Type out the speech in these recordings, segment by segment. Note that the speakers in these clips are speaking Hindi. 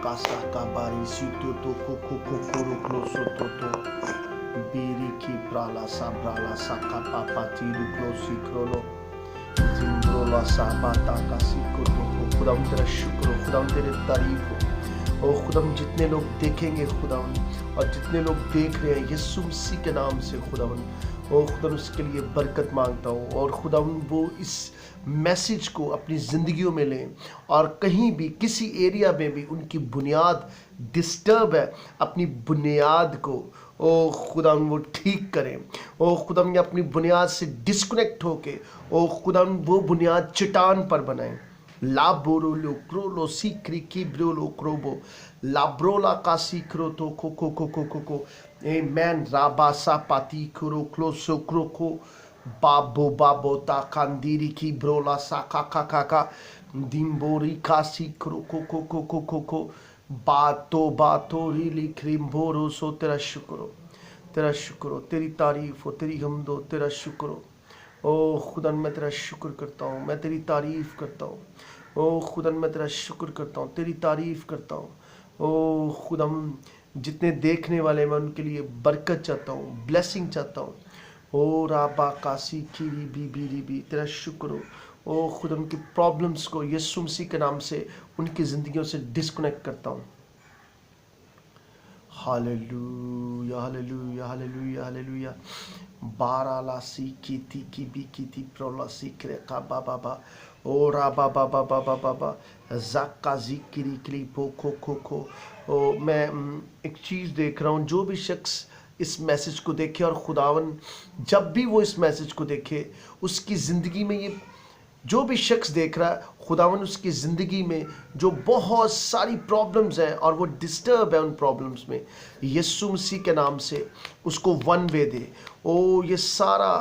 kasa kabari sito to koko kokoro kloso toto biri ki prala saka papa tiru klosi krono जिम्ब्रोला साबाता का सीखो तो खुदाम तेरा शुक्र हो, खुदाम तेरे तारीफ हो। और खुदाम जितने लोग देखेंगे खुदाम और जितने लोग देख रहे हैं यीशु मसीह के नाम से खुदाम, और खुदाम उसके लिए बरकत मांगता हूँ। और खुदाम वो इस मैसेज को अपनी ज़िंदगियों में लें और कहीं भी किसी एरिया में भी उनकी बुनियाद डिस्टर्ब है, अपनी बुनियाद को ओ खुदाम वो ठीक करें। ओ खुदाम ये अपनी बुनियाद से डिस्कनेक्ट होके ओ खुदाम वो बुनियाद चट्टान पर बनाएं। लाब्रो लो क्रोलो सीक्री की ब्रोलो क्रोबो लाब्रोला का सीक्रो तो कोको कोको कोको आमेन राबासा पाती क्रो क्लोसो क्रोको बाबो बाबो ता कांदीरी की ब्रोला सा का का दिम्बोरी का सीक्रो कोको कोको कोको बातो रीली क्रीम्बोरो सो तेरा शुक्र हो, तेरा शुक्र हो, तेरी तारीफ हो, तेरी हमद हो, तेरा शुक्र हो। ओ खुदा मैं तेरा शुक्र करता हूँ, मैं तेरी तारीफ करता हूँ। ओ खुदा मैं तेरा शुक्र करता हूँ, तेरी तारीफ करता हूँ। ओ खुदा जितने देखने वाले मैं उनके लिए बरकत चाहता हूँ, ब्लेसिंग चाहता हूँ। ओ राबा कासी खीरी बी तेरा शुक्र हो। ओ खुदा उनकी प्रॉब्लम्स को यीशु मसीह के नाम से उनकी ज़िंदगियों से डिस्कनेक्ट करता हूँ। Hallelujah hallelujah hallelujah hallelujah. बाराला सी की बी प्रोला सी क्रेका बाबा बा ओ राबा बाबा बाबा बाबा जाका जिक्री क्ली पो खो ओ मैं एक चीज़ देख रहा हूँ, जो भी शख्स इस मैसेज को देखे और खुदावन जब भी वो इस मैसेज को देखे उसकी ज़िंदगी में ये जो भी शख्स देख रहा है खुदावन उसकी ज़िंदगी में जो बहुत सारी प्रॉब्लम्स हैं और वो डिस्टर्ब है उन प्रॉब्लम्स में, यीशु मसीह के नाम से उसको वन वे दे। ओ ये सारा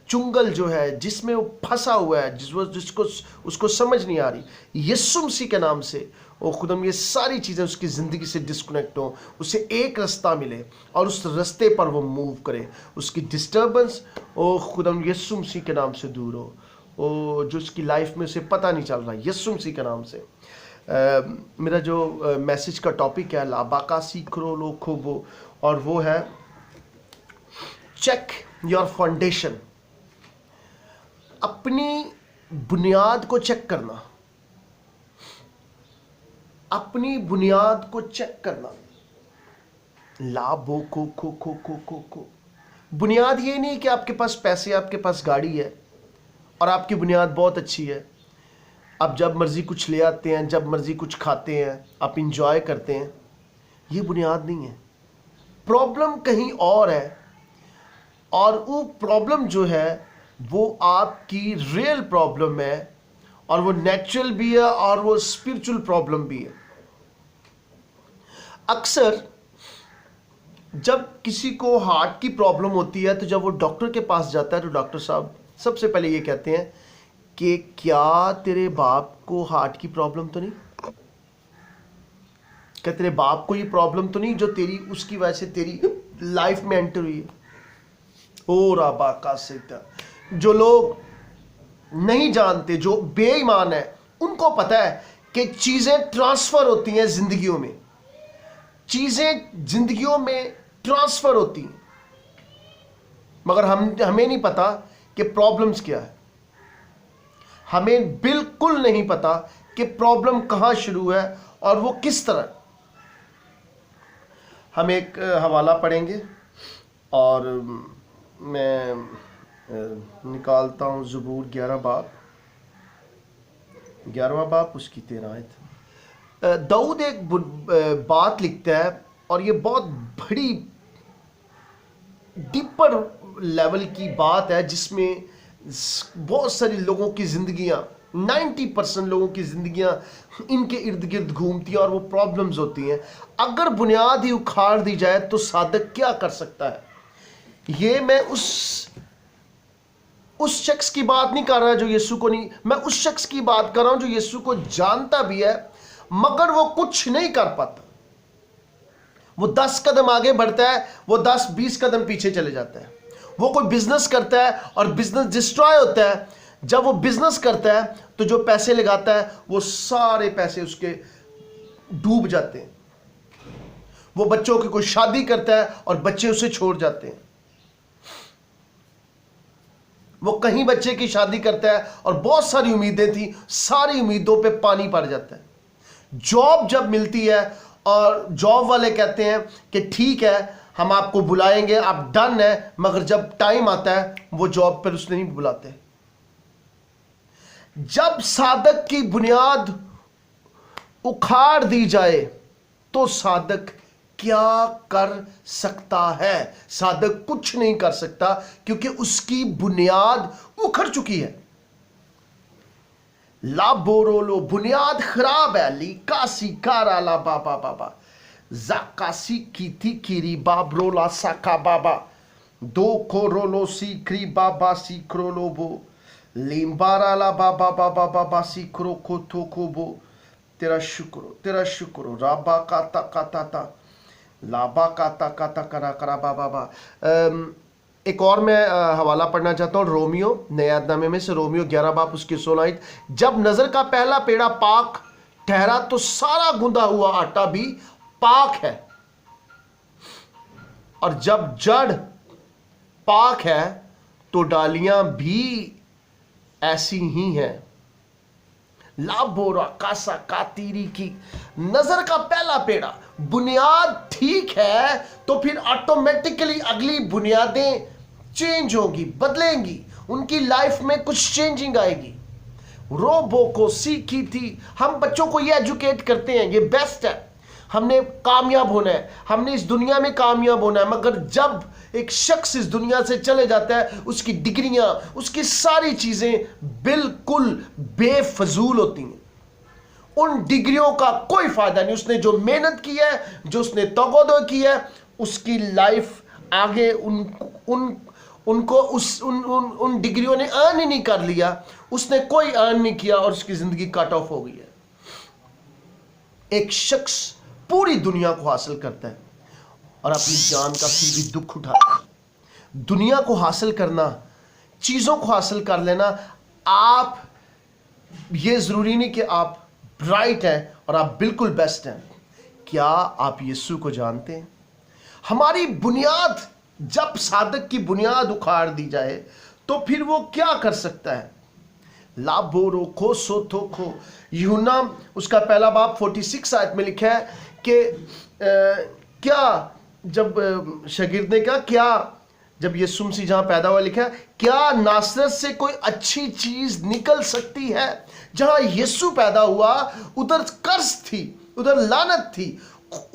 चुंगल जो है जिसमें वो फंसा हुआ है, जिसको उसको समझ नहीं आ रही, यीशु मसीह के नाम से ओ खुदम ये सारी चीज़ें उसकी ज़िंदगी से डिस्कनेक्ट हो, उसे एक रास्ता मिले और उस रास्ते पर वो मूव करे। उसकी डिस्टर्बेंस ओ खुदम यीशु मसीह के नाम से दूर हो। ओ जो उसकी लाइफ में उसे पता नहीं चल रहा, यीशु मसीह के नाम से। मेरा जो मैसेज का टॉपिक है लाबाका सीखरो लो खोबो, और वो है चेक योर फाउंडेशन। अपनी बुनियाद को चेक करना, अपनी बुनियाद को चेक करना। लाभो को बुनियाद ये नहीं कि आपके पास पैसे, आपके पास गाड़ी है और आपकी बुनियाद बहुत अच्छी है, आप जब मर्जी कुछ ले आते हैं, जब मर्जी कुछ खाते हैं, आप इंजॉय करते हैं। ये बुनियाद नहीं है। प्रॉब्लम कहीं और है, और वो प्रॉब्लम जो है वो आपकी रियल प्रॉब्लम है, और वो नेचुरल भी है और वो स्पिरिचुअल प्रॉब्लम भी है। अक्सर जब किसी को हार्ट की प्रॉब्लम होती है तो जब वो डॉक्टर के पास जाता है तो डॉक्टर साहब सबसे पहले ये कहते हैं कि क्या तेरे बाप को हार्ट की प्रॉब्लम तो नहीं, क्या तेरे बाप को ये प्रॉब्लम तो नहीं जो तेरी उसकी वजह से तेरी लाइफ में एंटर हुई है। ओ राबा का सीता। जो लोग नहीं जानते, जो बेईमान है, उनको पता है कि चीजें ट्रांसफर होती हैं जिंदगियों में, चीजें जिंदगियों में ट्रांसफर होती हैं, मगर हमें नहीं पता कि प्रॉब्लम्स क्या है। हमें बिल्कुल नहीं पता कि प्रॉब्लम कहां शुरू है और वो किस तरह। हम एक हवाला पढ़ेंगे और मैं निकालता हूँ ज़बूर 11वां बाब उसकी 13 आयत। दाऊद एक बात लिखता है और ये बहुत बड़ी डीपर लेवल की बात है, जिसमें बहुत सारी लोगों की ज़िंदगियाँ, 90% लोगों की ज़िंदगियाँ इनके इर्द गिर्द घूमती हैं और वो प्रॉब्लम्स होती हैं। अगर बुनियाद ही उखाड़ दी जाए तो साधक क्या कर सकता है। ये मैं उस शख्स की बात नहीं कर रहा जो यीशु को नहीं, मैं उस शख्स की बात कर रहा हूं जो यीशु को जानता भी है मगर वो कुछ नहीं कर पाता। वो 10 कदम आगे बढ़ता है, वो 10-20 कदम पीछे चले जाता है। वो कोई बिजनेस करता है और बिजनेस डिस्ट्रॉय होता है, जब वो बिजनेस करता है तो जो पैसे लगाता है वो सारे पैसे उसके डूब जाते हैं। वो बच्चों की कोई शादी करता है और बच्चे उसे छोड़ जाते हैं। वो कहीं बच्चे की शादी करता है और बहुत सारी उम्मीदें थी, सारी उम्मीदों पे पानी पड़ जाता है। जॉब जब मिलती है और जॉब वाले कहते हैं कि ठीक है हम आपको बुलाएंगे, आप डन है, मगर जब टाइम आता है वो जॉब पर उसने नहीं बुलाते। जब साधक की बुनियाद उखाड़ दी जाए तो साधक क्या कर सकता है? साधक कुछ नहीं कर सकता, क्योंकि उसकी बुनियाद उखड़ चुकी है। लाबोरोलो, बुनियाद खराब है। लीकासी कारा ला बाबा बाबा जाकासी कीती किरी बाब्रोला साका बाबा दो कोरोलो सीक्री बाबा सीक्रोलो बो लिम्बारा ला बाबा बाबा बाबा सीक्रो को थोको बो। तेरा शुक्र राबा काता काता ता लाबा काता काता करा करा बाबा बा। एक और मैं हवाला पढ़ना चाहता हूँ, रोमियो नए यादनामे में से, रोमियो 11 बाब उसकी 16। जब नजर का पहला पेड़ा पाक ठहरा तो सारा गूंदा हुआ आटा भी पाक है, और जब जड़ पाक है तो डालियां भी ऐसी ही हैं। लाबोरा कासा कातीरी की नजर का पहला पेड़ा, बुनियाद ठीक है तो फिर ऑटोमेटिकली अगली बुनियादें चेंज होगी, बदलेंगी, उनकी लाइफ में कुछ चेंजिंग आएगी। रोबो को सीखी थी। हम बच्चों को ये एजुकेट करते हैं, ये बेस्ट है, हमने कामयाब होना है, हमने इस दुनिया में कामयाब होना है, मगर जब एक शख्स इस दुनिया से चले जाता है उसकी डिग्रियां, उसकी सारी चीजें बिल्कुल बेफजूल होती हैं। उन डिग्रियों का कोई फायदा नहीं। उसने जो मेहनत की है, जो उसने तगोदो की है, उसकी लाइफ आगे उनको उन डिग्रियों ने अर्न ही नहीं कर लिया, उसने कोई अर्न नहीं किया और उसकी जिंदगी कट ऑफ हो गई है। एक शख्स पूरी दुनिया को हासिल करता है और अपनी जान का फिर भी दुख उठाता है। दुनिया को हासिल करना, चीजों को हासिल कर लेना, आप ये जरूरी नहीं कि आप ब्राइट हैं और आप बिल्कुल बेस्ट हैं। क्या आप यीशु को जानते हैं? हमारी बुनियाद, जब साधक की बुनियाद उखाड़ दी जाए तो फिर वो क्या कर सकता है? लाबोरो को सोथो को, यूहन्ना उसका पहला बाब 46 आयत में लिखा है कि क्या, जब शागिर्द ने कहा, क्या जब यीशु मसीह जहां पैदा हुआ, लिखा है क्या नासरत से कोई अच्छी चीज निकल सकती है? जहां यीशु पैदा हुआ उधर कर्ज थी, उधर लानत थी,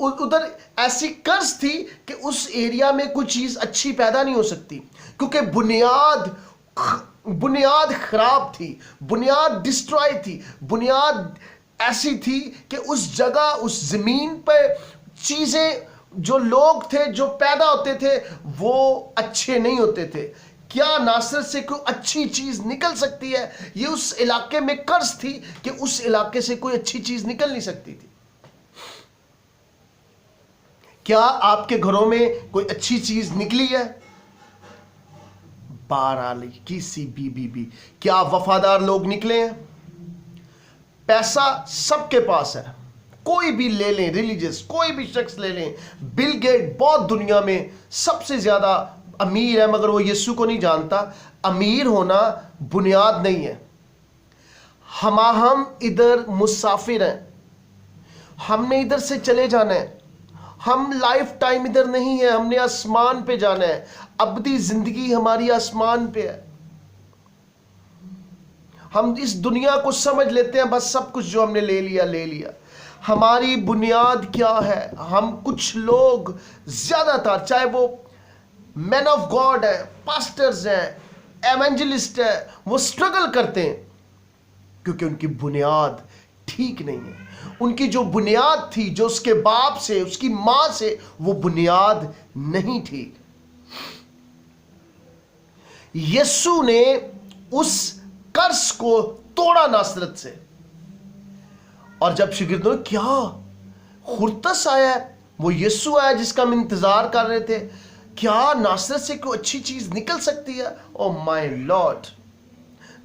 उधर ऐसी कर्ज थी कि उस एरिया में कोई चीज अच्छी पैदा नहीं हो सकती, क्योंकि बुनियाद खराब थी, बुनियाद डिस्ट्रॉय थी, बुनियाद ऐसी थी कि उस जगह, उस जमीन पर चीजें, जो लोग थे जो पैदा होते थे वो अच्छे नहीं होते थे। क्या नासरत से कोई अच्छी चीज निकल सकती है? ये उस इलाके में कर्ज थी कि उस इलाके से कोई अच्छी चीज निकल नहीं सकती थी। क्या आपके घरों में कोई अच्छी चीज निकली है? बाराली किसी बीबी, क्या वफादार लोग निकले हैं? पैसा सबके पास है, कोई भी ले लें, रिलीजियस कोई भी शख्स ले लें। बिल गेट बहुत दुनिया में सबसे ज्यादा अमीर है, मगर वो यीशु को नहीं जानता। अमीर होना बुनियाद नहीं है। हम इधर मुसाफिर हैं, हमने इधर से चले जाना है, हम लाइफ टाइम इधर नहीं है, हमने आसमान पे जाना है। अबदी जिंदगी हमारी आसमान पे है। हम इस दुनिया को समझ लेते हैं बस, सब कुछ जो हमने ले लिया। हमारी बुनियाद क्या है? हम कुछ लोग ज्यादातर, चाहे वो मैन ऑफ गॉड है, पास्टर्स हैं, एवेंजलिस्ट है, वो स्ट्रगल करते हैं क्योंकि उनकी बुनियाद ठीक नहीं है। उनकी जो बुनियाद थी, जो उसके बाप से, उसकी मां से, वो बुनियाद नहीं ठीक। यीशु ने उस कर्ज को तोड़ा नासरत से, और जब शागिर्दों ने क्या खुर्तस आया है, वो यीशु आया जिसका हम इंतजार कर रहे थे, क्या नासरत से कोई अच्छी चीज निकल सकती है? ओ माय लॉर्ड,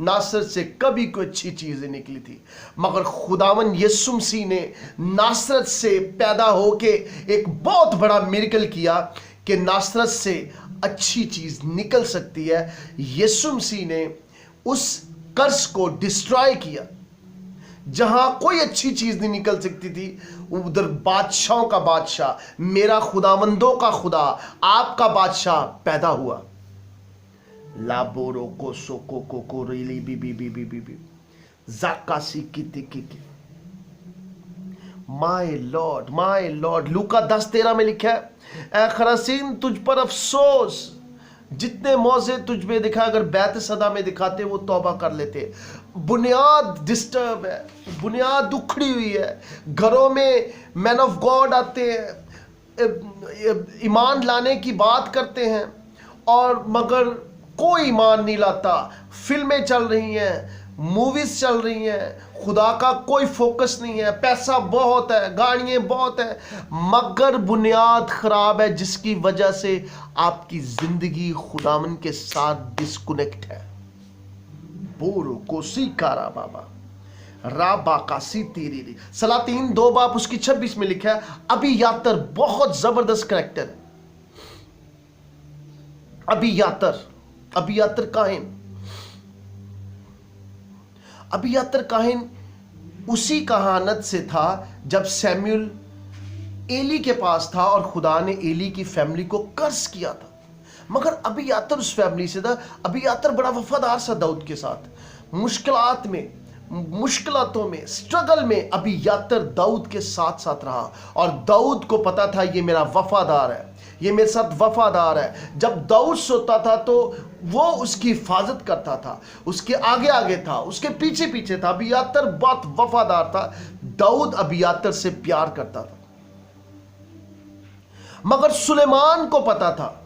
नासरत से कभी कोई अच्छी चीजें निकली थी, मगर खुदावन यीशु मसीह ने नासरत से पैदा होके एक बहुत बड़ा मिरेकल किया कि नासरत से अच्छी चीज निकल सकती है। यीशु मसीह ने उस कर्ज को डिस्ट्रॉय किया। जहां कोई अच्छी चीज नहीं निकल सकती थी, उधर बादशाहों का बादशाह, मेरा खुदावंदों का खुदा, आपका बादशाह पैदा हुआ। लाबोरो को सोको को रेली बी बी बी बी बी बी जाकासी की माय लॉर्ड। लूका 10:13 में लिखा है, ए खरासीन तुझ पर अफसोस, जितने मौजे तुझ में दिखा अगर बैत सदा में दिखाते वो तौबा कर लेते। बुनियाद डिस्टर्ब है, बुनियाद उखड़ी हुई है। घरों में मैन ऑफ गॉड आते हैं, ईमान लाने की बात करते हैं, और मगर कोई ईमान नहीं लाता। फिल्में चल रही हैं, मूवीज चल रही हैं, खुदा का कोई फोकस नहीं है। पैसा बहुत है, गाड़ियां बहुत है, मगर बुनियाद खराब है, जिसकी वजह से आपकी जिंदगी खुदावन के साथ डिस्कनेक्ट है। बोरो कोसी कारा बाबा राबाकासी तीरी। सलातीन 2 बाब उसकी 26 में लिखा है, अभी यातर बहुत जबरदस्त करेक्टर है। अभी यातर काहिन उसी कहानत से था जब सैमुअल एली के पास था और खुदा ने एली की फैमिली को कर्ज किया था। मगर अभी यातर उस फैमिली से था। अभी यातर बड़ा वफादार सा दाऊद के साथ, मुश्किलातों में, स्ट्रगल में अभी यातर दाऊद के साथ साथ रहा। और दाऊद को पता था ये मेरा वफादार है, ये मेरे साथ वफादार है। जब दाऊद सोता था तो वो उसकी हिफाजत करता था, उसके आगे आगे था, उसके पीछे पीछे था। अबियातर बहुत वफादार था। दाऊद अबियातर से प्यार करता था। मगर सुलेमान को पता था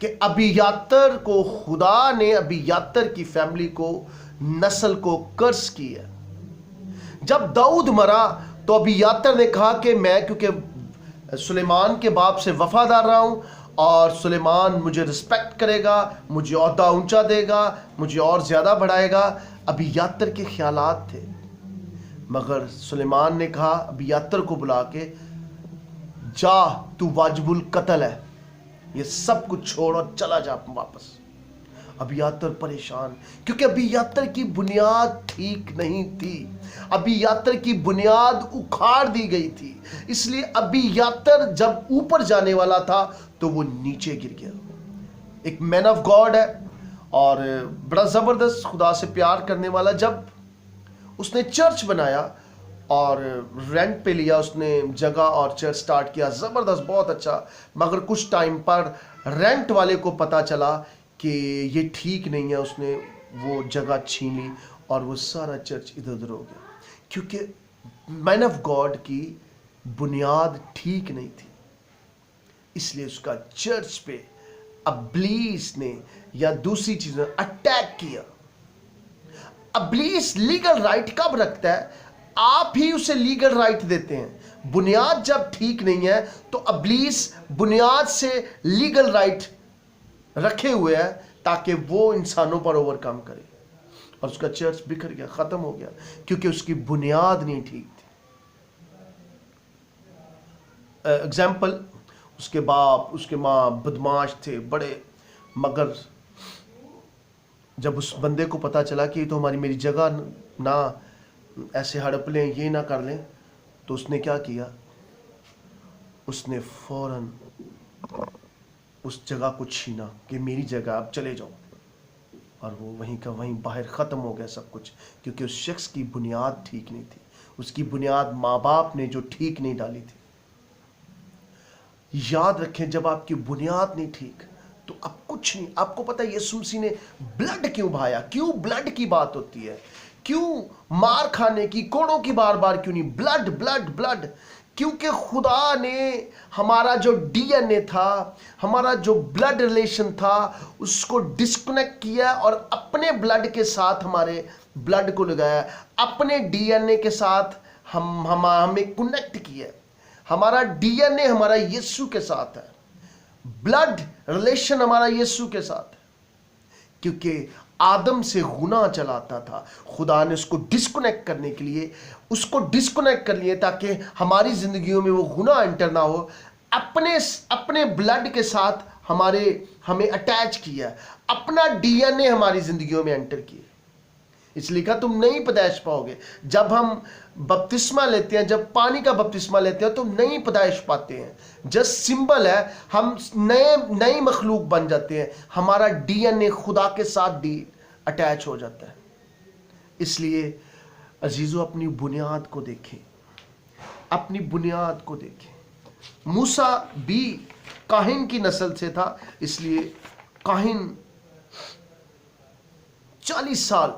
कि अबियातर को खुदा ने अबियातर की फैमिली को, नस्ल को कर्ज की है। जब दाऊद मरा तो अबियातर ने कहा कि मैं क्योंकि सुलेमान के बाप से वफादार रहा हूं और सुलेमान मुझे रिस्पेक्ट करेगा, मुझे ओहदा ऊंचा देगा, मुझे और ज्यादा बढ़ाएगा। अबियातर के ख्यालात थे। मगर सुलेमान ने कहा अबियातर को बुला के, जा तू वाजिबुल कत्ल है, ये सब कुछ छोड़ और चला जा वापस। अबियातर परेशान, क्योंकि अबियातर की बुनियाद ठीक नहीं थी। अबियातर की बुनियाद उखाड़ दी गई थी। इसलिए अबियातर जब ऊपर जाने वाला था तो वो नीचे गिर गया। एक मैन ऑफ गॉड है और बड़ा जबरदस्त खुदा से प्यार करने वाला। जब उसने चर्च बनाया और रेंट पे लिया उसने जगह और चर्च स्टार्ट किया, जबरदस्त, बहुत अच्छा। मगर कुछ टाइम पर रेंट वाले को पता चला कि ये ठीक नहीं है। उसने वो जगह छीन ली और वो सारा चर्च इधर उधर हो गया, क्योंकि मैन ऑफ गॉड की बुनियाद ठीक नहीं थी। इसलिए उसका चर्च पे अब्लीस ने या दूसरी चीज ने अटैक किया। अब्लीस लीगल राइट कब रखता है? आप ही उसे लीगल राइट देते हैं। बुनियाद जब ठीक नहीं है तो अब्लीस बुनियाद से लीगल राइट रखे हुए है ताकि वो इंसानों पर ओवरकम करे। और उसका चर्च बिखर गया, खत्म हो गया, क्योंकि उसकी बुनियाद नहीं ठीक थी। एग्जाम्पल, उसके बाप उसके माँ बदमाश थे बड़े, मगर जब उस बंदे को पता चला कि तो मेरी जगह ना ऐसे हड़प लें, ये ना कर लें, तो उसने क्या किया? उसने फौरन उस जगह को छीना कि मेरी जगह, आप चले जाओ। और वो वहीं का वहीं बाहर ख़त्म हो गया सब कुछ, क्योंकि उस शख्स की बुनियाद ठीक नहीं थी। उसकी बुनियाद माँ बाप ने जो ठीक नहीं डाली थी। याद रखें, जब आपकी बुनियाद नहीं ठीक तो अब कुछ नहीं। आपको पता है यीशु मसीह ने ब्लड क्यों बहाया? क्यों ब्लड की बात होती है? क्यों मार खाने की, कोड़ों की बार बार क्यों नहीं? Blood blood blood. क्योंकि खुदा ने हमारा जो डीएनए था, हमारा जो ब्लड रिलेशन था, उसको डिस्कनेक्ट किया और अपने ब्लड के साथ हमारे ब्लड को लगाया, अपने डीएनए के साथ हमें कनेक्ट किया। हमारा डीएनए हमारा यीशु के साथ है, ब्लड रिलेशन हमारा यीशु के साथ है। क्योंकि आदम से गुनाह चलाता था। खुदा ने उसको डिस्कनेक्ट करने के लिए उसको डिस्कनेक्ट कर लिए ताकि हमारी जिंदगियों में वो गुनाह एंटर ना हो। अपने ब्लड के साथ हमें अटैच किया, अपना डीएनए हमारी जिंदगियों में एंटर किया। इसलिए कहा तुम नहीं पैदाइश पाओगे। जब हम बपतिस्मा लेते हैं, जब पानी का बपतिस्मा लेते हैं तो नई पैदाइश पाते हैं। जस्ट सिंबल है, हम नई मखलूक बन जाते हैं। हमारा डीएनए खुदा के साथ अटैच हो जाता है। इसलिए अजीजों, अपनी बुनियाद को देखें, अपनी बुनियाद को देखें। मूसा भी काहिन की नस्ल से था, इसलिए काहिन 40 साल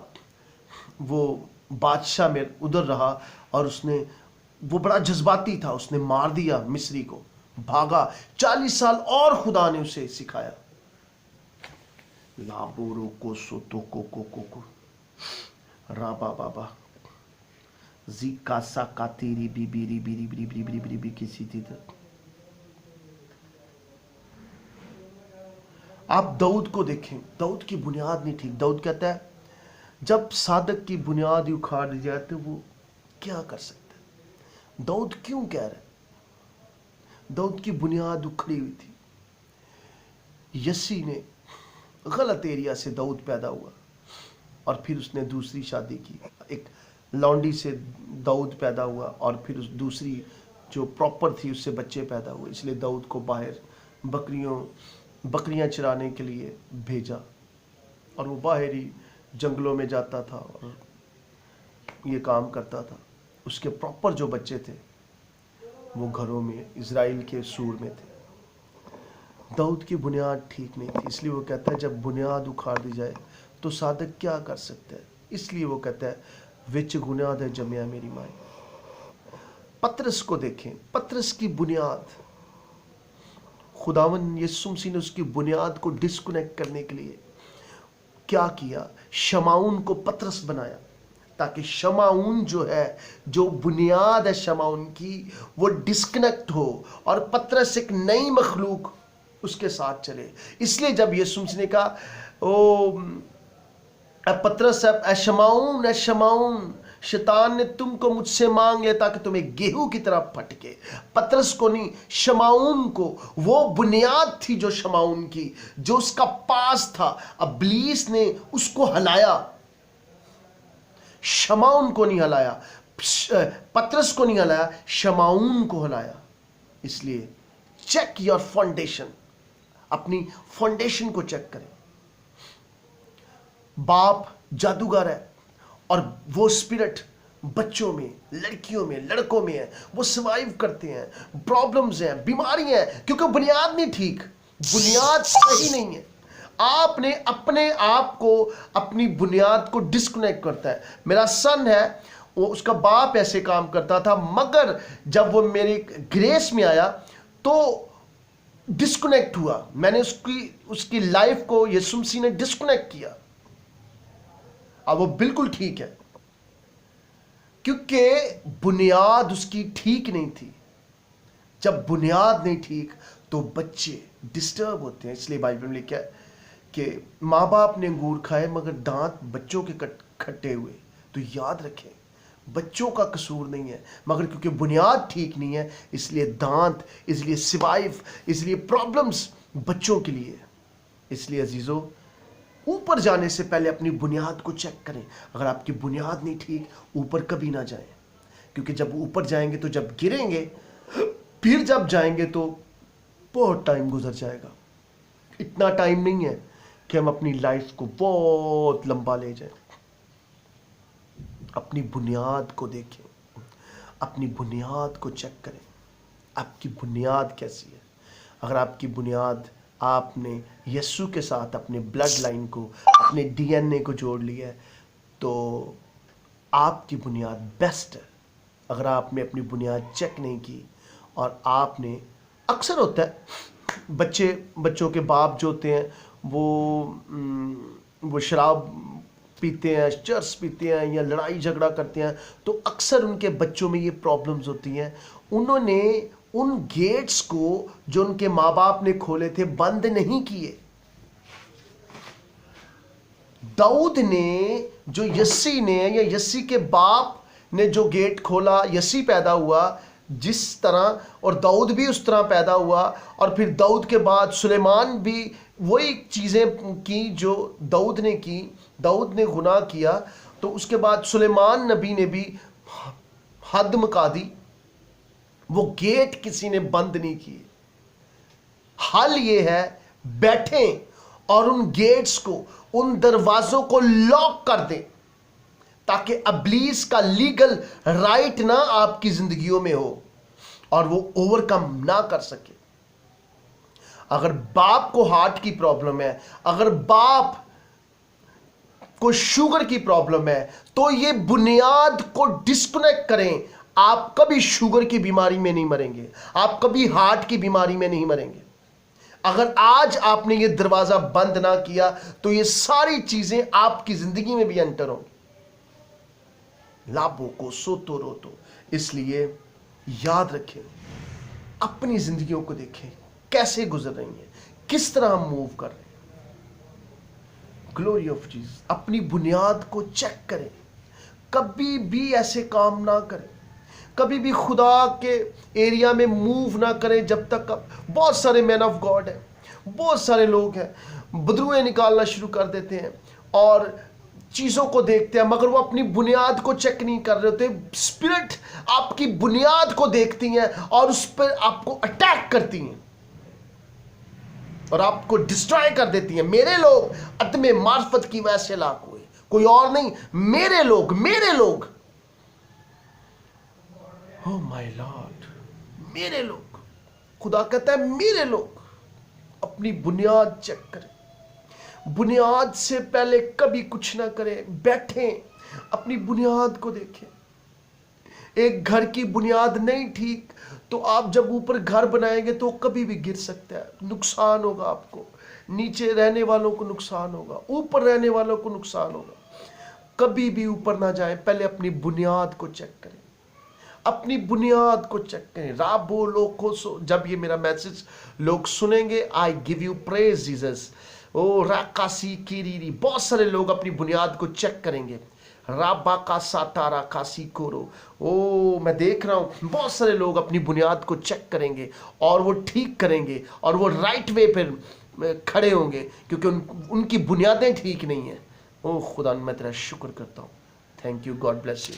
वो बादशाह में उधर रहा और वो बड़ा जज्बाती था। उसने मार दिया मिस्री को, भागा 40 साल और खुदा ने उसे सिखाया। लाबोरो को सोतो को राबा बाबा जीका सा कातीरी बीबीरी बीरी बीरी बीरी बीरी बीरी बी किसी थी। आप दाऊद को देखें, दाऊद की बुनियाद नहीं ठीक। दाऊद कहता है जब सादक की बुनियाद ही उखाड़ दी जाए तो वो क्या कर सकता है। दाऊद क्यों कह रहा है? दाऊद की बुनियाद उखड़ी हुई थी। यसी ने गलत एरिया से दाऊद पैदा हुआ और फिर उसने दूसरी शादी की। एक लौंडी से दाऊद पैदा हुआ और फिर उस दूसरी जो प्रॉपर थी उससे बच्चे पैदा हुए। इसलिए दाऊद को बाहर बकरियां चराने के लिए भेजा और वो बाहर ही जंगलों में जाता था और ये काम करता था। उसके प्रॉपर जो बच्चे थे वो घरों में इज़राइल के सूर में थे। दाऊद की बुनियाद ठीक नहीं थी, इसलिए वो कहता है जब बुनियाद उखाड़ दी जाए तो सादक क्या कर सकता है। इसलिए वो कहता है विच बुनियाद है जमिया मेरी माई। पतरस को देखें, पतरस की बुनियाद, खुदावन यीशु मसीह ने उसकी बुनियाद को डिस्कनेक्ट करने के लिए क्या किया, शमाउन को पतरस बनाया ताकि शमाउन जो है, जो बुनियाद है शमाउन की, वो डिस्कनेक्ट हो और पतरस एक नई मखलूक उसके साथ चले। इसलिए जब यीशु मसीह ने कहा ओ पतरस शमाउन शमाउन, शैतान ने तुमको मुझसे मांग लिया ताकि तुम्हें गेहूं की तरह फटके। पतरस को नहीं, शमाउन को। वो बुनियाद थी जो शमाउन की, जो उसका पास था। इब्लीस ने उसको हलाया, शमाउन को नहीं हलाया, पतरस को नहीं हलाया, शमाउन को हलाया। इसलिए चेक योर फाउंडेशन, अपनी फाउंडेशन को चेक करें। बाप जादूगर है और वो स्पिरिट बच्चों में, लड़कियों में, लड़कों में है। वो सर्वाइव करते हैं, प्रॉब्लम्स हैं, बीमारियां हैं, क्योंकि बुनियाद नहीं ठीक, बुनियाद सही नहीं है। आपने अपने आप को, अपनी बुनियाद को डिस्कनेक्ट करता है। मेरा सन है, वो उसका बाप ऐसे काम करता था, मगर जब वो मेरे ग्रेस में आया तो डिस्कनेक्ट हुआ। मैंने उसकी लाइफ को यीशु मसीह ने डिस्कनेक्ट किया। अब वो बिल्कुल ठीक है क्योंकि बुनियाद उसकी ठीक नहीं थी। जब बुनियाद नहीं ठीक तो बच्चे डिस्टर्ब होते हैं। इसलिए बाइबल में लिखा है कि माँ बाप ने अंगूर खाए मगर दांत बच्चों के खट्टे हुए। तो याद रखें, बच्चों का कसूर नहीं है, मगर क्योंकि बुनियाद ठीक नहीं है इसलिए दांत, इसलिए सर्वाइव, इसलिए प्रॉब्लम्स बच्चों के लिए। इसलिए अजीजों, ऊपर जाने से पहले अपनी बुनियाद को चेक करें। अगर आपकी बुनियाद नहीं ठीक, ऊपर कभी ना जाएं, क्योंकि जब ऊपर जाएंगे तो जब गिरेंगे, फिर जब जाएंगे तो बहुत टाइम गुजर जाएगा। इतना टाइम नहीं है कि हम अपनी लाइफ को बहुत लंबा ले जाएं। अपनी बुनियाद को देखें, अपनी बुनियाद को चेक करें, आपकी बुनियाद कैसी है। अगर आपकी बुनियाद, आपने यीशु के साथ अपने ब्लड लाइन को, अपने डीएनए को जोड़ लिया है, तो आपकी बुनियाद बेस्ट है। अगर आपने अपनी बुनियाद चेक नहीं की और आपने, अक्सर होता है बच्चों के बाप जो होते हैं वो शराब पीते हैं, चर्स पीते हैं या लड़ाई झगड़ा करते हैं, तो अक्सर उनके बच्चों में ये प्रॉब्लम्स होती हैं। उन्होंने उन गेट्स को जो उनके माँ बाप ने खोले थे बंद नहीं किए। दाऊद ने जो यस्सी ने या यस्सी के बाप ने जो गेट खोला, यस्सी पैदा हुआ जिस तरह, और दाऊद भी उस तरह पैदा हुआ। और फिर दाऊद के बाद सुलेमान भी वही चीज़ें की जो दाऊद ने की। दाऊद ने गुनाह किया तो उसके बाद सुलेमान नबी ने भी हद मका दी, वो गेट किसी ने बंद नहीं किए। हल ये है, बैठें और उन गेट्स को, उन दरवाजों को लॉक कर दें ताकि अब्लीस का लीगल राइट ना आपकी जिंदगियों में हो और वो ओवरकम ना कर सके। अगर बाप को हार्ट की प्रॉब्लम है, अगर बाप को शुगर की प्रॉब्लम है, तो ये बुनियाद को डिस्कनेक्ट करें। आप कभी शुगर की बीमारी में नहीं मरेंगे, आप कभी हार्ट की बीमारी में नहीं मरेंगे। अगर आज आपने ये दरवाजा बंद ना किया तो ये सारी चीजें आपकी जिंदगी में भी एंटर होंगी। लाभों को सोतो रोतो। इसलिए याद रखें, अपनी जिंदगियों को देखें कैसे गुजर रही हैं, किस तरह हम मूव कर रहे हैं। Glory of Jesus. अपनी बुनियाद को चेक करें, कभी भी ऐसे काम ना करें, कभी भी खुदा के एरिया में मूव ना करें जब तक। बहुत सारे मैन ऑफ गॉड हैं, बहुत सारे लोग हैं, बदरुएं निकालना शुरू कर देते हैं और चीज़ों को देखते हैं, मगर वो अपनी बुनियाद को चेक नहीं कर रहे होते। स्पिरिट आपकी बुनियाद को देखती हैं और उस पर आपको अटैक करती हैं और आपको डिस्ट्रॉय कर देती हैं। मेरे लोग अदमे मार्फत की वजह से हलाक हुए, कोई और नहीं, मेरे लोग, मेरे लोग। ओह माय लॉर्ड, मेरे लोग। खुदा कहता है मेरे लोग। अपनी बुनियाद चेक करें, बुनियाद से पहले कभी कुछ ना करें। बैठें, अपनी बुनियाद को देखें। एक घर की बुनियाद नहीं ठीक तो आप जब ऊपर घर बनाएंगे तो कभी भी गिर सकता है, नुकसान होगा आपको, नीचे रहने वालों को नुकसान होगा, ऊपर रहने वालों को नुकसान होगा। कभी भी ऊपर ना जाए, पहले अपनी बुनियाद को चेक करें, अपनी बुनियाद को चेक करें। राबो लोको सो। जब ये मेरा मैसेज लोग सुनेंगे, I give you praise Jesus. ओ राकासी कीरीरी। बहुत सारे लोग अपनी बुनियाद को चेक करेंगे। राबा का सातारा कासी कोरो। ओ मैं देख रहा हूं बहुत सारे लोग अपनी बुनियाद को चेक करेंगे और वो ठीक करेंगे और वो राइट वे पर खड़े होंगे क्योंकि उनकी बुनियादें ठीक नहीं है। ओ खुदा, मैं तेरा शुक्र करता हूं। Thank you, God bless you.